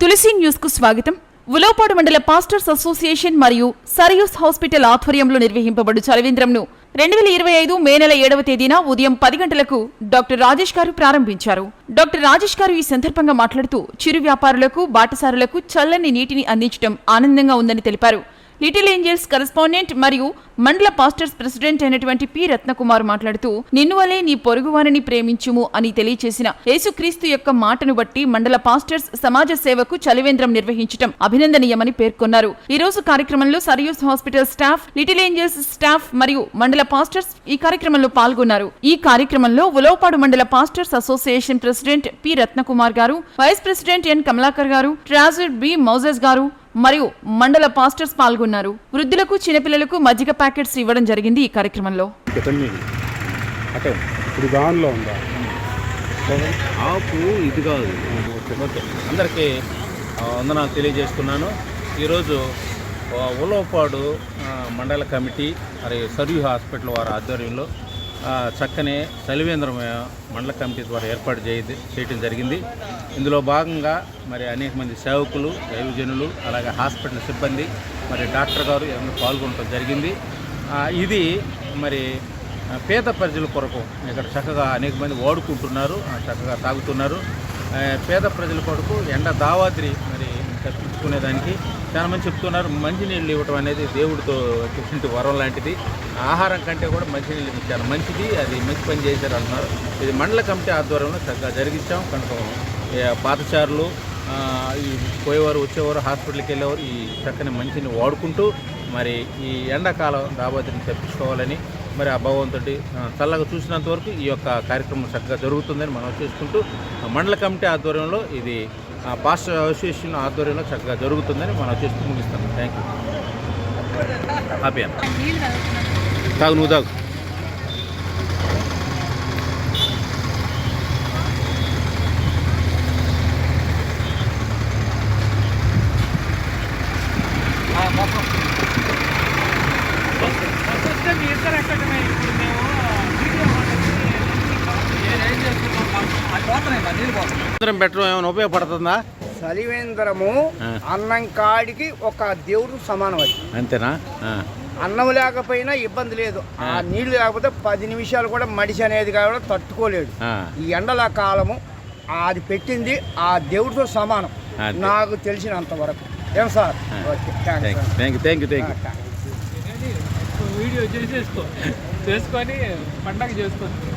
తులసి news కు స్వాగతం. ఉలవపాడు మండల పాస్టర్స్ అసోసియేషన్ మరియు సరియూస్ హాస్పిటల్ ఆధ్వర్యంలో నిర్వహింపబడు చలవేంద్రంను 2025 మే నెల 7వ తేదీన ఉదయం 10 గంటలకు డాక్టర్ రాజేష్ గారు ప్రారంభించారు. డాక్టర్ రాజేష్ గారు ఈ సందర్భంగా మాట్లాడుతూ చిరు వ్యాపారులకు, బాటసారులకు చల్లని నీటిని అందించడం ఆనందంగా ఉందని తెలిపారు. లిటిల్ ఏంజల్స్ కరెస్పాండెంట్ మరియు మండల పాస్టర్స్ ప్రెసిడెంట్ అయినటువంటి పి రత్నకుమార్ మాట్లాడుతూ నిన్ను వలే నీ పొరుగువారిని ప్రేమించుము అని తెలియచేసిన యేసుక్రీస్తు యొక్క మాటను బట్టి మండల పాస్టర్స్ సమాజ సేవకు చలివేంద్రం నిర్వహించడం అభినందనీయమని పేర్కొన్నారు. ఈ రోజు కార్యక్రమంలో సరియూస్ hospital staff, Little Angels staff మరియు మండల పాస్టర్స్ ఈ కార్యక్రమంలో పాల్గొన్నారు. ఈ కార్యక్రమంలో ఉలవపాడు మండల pastors association president P Ratnakumar గారు, వైస్ ప్రెసిడెంట్ ఎన్ కమలాకర్ గారు, ట్రాజర్ బి మౌజెస్ గారు మరియు మండల పాస్టర్స్ పాల్గొన్నారు. వృద్ధులకు, చిన్నపిల్లలకు మజ్జిగ ప్యాకెట్స్ ఇవ్వడం జరిగింది. ఈ కార్యక్రమంలో అందరికీ వందనాలు తెలియజేస్తున్నాను. ఈరోజు ఉలవపాడు మండల కమిటీ మరియు సర్యూ హాస్పిటల్ వారి ఆధ్వర్యంలో చక్కని చలివేంద్రం మండల కమిటీ ద్వారా ఏర్పాటు చేయడం జరిగింది. ఇందులో భాగంగా మరి అనేక మంది సేవకులు, దైవజనులు, అలాగే హాస్పిటల్ సిబ్బంది, మరి డాక్టర్ గారు అందరూ పాల్గొనడం జరిగింది. ఇది మరి పేద ప్రజల కొరకు ఇక్కడ చక్కగా అనేక మంది వాడుకుంటున్నారు, చక్కగా తాగుతున్నారు. పేద ప్రజల కొరకు ఎండ దావాద్రి మరి తప్పించుకునేదానికి చాలా మంది చెప్తున్నారు. మంచినీళ్ళు ఇవ్వటం అనేది దేవుడితో చెప్పినట్టు వరం లాంటిది. ఆహారం కంటే కూడా మంచినీళ్ళు చాలా మంచిది, అది మంచి పని చేశారు అంటున్నారు. ఇది మండల కమిటీ ఆధ్వర్యంలో చక్కగా జరిగించాం. కనుక పాతచారులు, ఈ పోయేవారు, వచ్చేవారు, హాస్పిటల్కి వెళ్ళేవారు ఈ చక్కని మంచిని వాడుకుంటూ మరి ఈ ఎండాకాలం దాబాదిని తప్పించుకోవాలని మరి ఆ భగవంతుడి చల్లగా చూసినంత వరకు ఈ యొక్క కార్యక్రమం చక్కగా జరుగుతుందని మనం చేసుకుంటూ మండల కమిటీ ఆధ్వర్యంలో ఇది పాస్టర్ అసోసియేషన్ ఆధ్వర్యంలో చక్కగా జరుగుతుందని మనం చేస్తూ ముగిస్తాం. Thank you. హ్యాపీ అన్న తాగు, నువ్వు తాగు. పెట్టడం ఏమైనా ఉపయోగపడుతుందా? చలివేంద్రము అన్నం కాడికి ఒక దేవుడు సమానం. అది అంతేనా? అన్నం లేకపోయినా ఇబ్బంది లేదు. ఆ నీళ్లు లేకపోతే 10 నిమిషాలు కూడా మడిసి అనేది కూడా తట్టుకోలేడు. ఈ ఎండల కాలము అది పెట్టింది ఆ దేవుడితో సమానం నాకు తెలిసినంత వరకు. ఏం సార్? Thank you. వీడియో చేసుకొని పండగ చేసుకోండి.